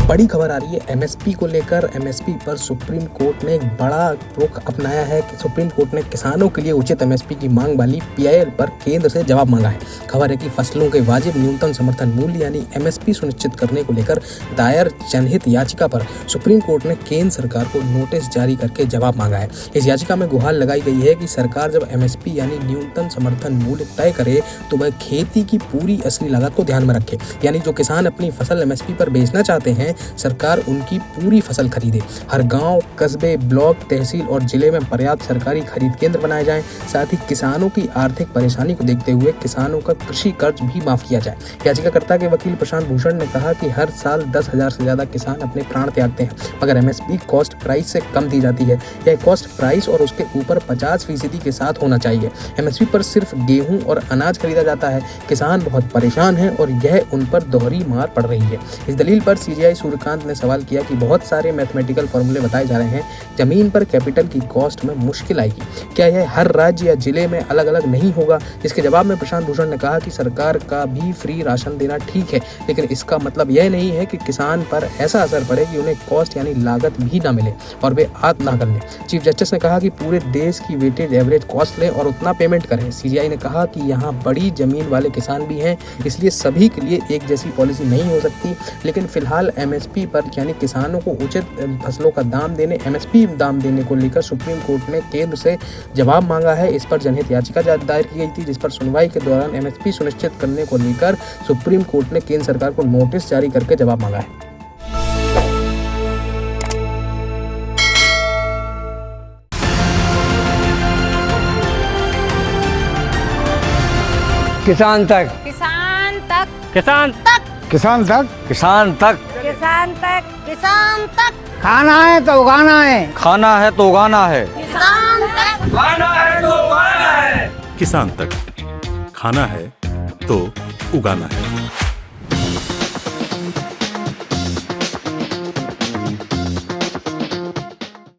बड़ी खबर आ रही है एमएसपी को लेकर। एमएसपी पर सुप्रीम कोर्ट ने एक बड़ा रुख अपनाया है कि सुप्रीम कोर्ट ने किसानों के लिए उचित एमएसपी की मांग वाली पीआईएल पर केंद्र से जवाब मांगा है। खबर है कि फसलों के वाजिब न्यूनतम समर्थन मूल्य यानी एमएसपी सुनिश्चित करने को लेकर दायर जनहित याचिका पर सुप्रीम कोर्ट ने केंद्र सरकार को नोटिस जारी करके जवाब मांगा है। इस याचिका में गुहार लगाई गई है कि सरकार जब एमएसपी यानी न्यूनतम समर्थन मूल्य तय करे तो वह खेती की पूरी असली लागत को ध्यान में रखे, यानी जो किसान अपनी फसल एमएसपी पर बेचना चाहते हैं सरकार उनकी पूरी फसल खरीदे। हर गांव, कस्बे, ब्लॉक, तहसील और जिले में पर्याप्त सरकारी खरीद केंद्र बनाए जाएं। साथ ही किसानों की आर्थिक परेशानी को देखते हुए किसानों का कृषि कर्ज भी माफ किया जाए। याचिकाकर्ता के वकील प्रशांत भूषण ने कहा कि हर साल 10,000 से ज्यादा किसान अपने प्राण त्यागते हैं, मगर एमएसपी कॉस्ट प्राइस से कम दी जाती है। यह कॉस्ट प्राइस और उसके ऊपर 50% के साथ होना चाहिए। एमएसपी पर सिर्फ गेहूं और अनाज खरीदा जाता है। किसान बहुत परेशान हैं और यह उन पर दोहरी मार पड़ रही है। इस दलील पर सीजीआई सूर्यकांत ने सवाल किया कि बहुत सारे मैथमेटिकल फॉर्मूले बताए जा रहे हैं, जमीन पर कैपिटल की कॉस्ट में मुश्किल आएगी, क्या यह हर राज्य या जिले में अलग अलग नहीं होगा? इसके जवाब में प्रशांत भूषण ने कहा कि सरकार का भी फ्री राशन देना ठीक है, लेकिन इसका मतलब यह नहीं है कि किसान पर ऐसा असर पड़े कि उन्हें कॉस्ट यानी लागत भी ना मिले और वे आत्महत्या कर लें। चीफ जस्टिस ने कहा कि पूरे देश की वेटेड एवरेज कॉस्ट लें और उतना पेमेंट करें। सीजीआई ने कहा कि यहाँ बड़ी जमीन वाले किसान भी हैं, इसलिए सभी के लिए एक जैसी पॉलिसी नहीं हो सकती, लेकिन फिलहाल एमएसपी पर यानी किसानों को उचित फसलों का दाम देने, एमएसपी दाम देने को लेकर सुप्रीम कोर्ट ने केंद्र से जवाब मांगा है। इस पर जनहित याचिका दायर की गई थी, जिस पर सुनवाई के दौरान एमएसपी सुनिश्चित करने को लेकर सुप्रीम कोर्ट ने केंद्र सरकार को नोटिस जारी करके जवाब मांगा है। किसान तक, किसान तक, किसान तक, किसान तक, किसान तक, किसान तक, किसान तक, खाना है तो उगाना है, खाना है तो उगाना है, किसान तक, खाना है तो उगाना है, किसान तक, खाना है तो उगाना है।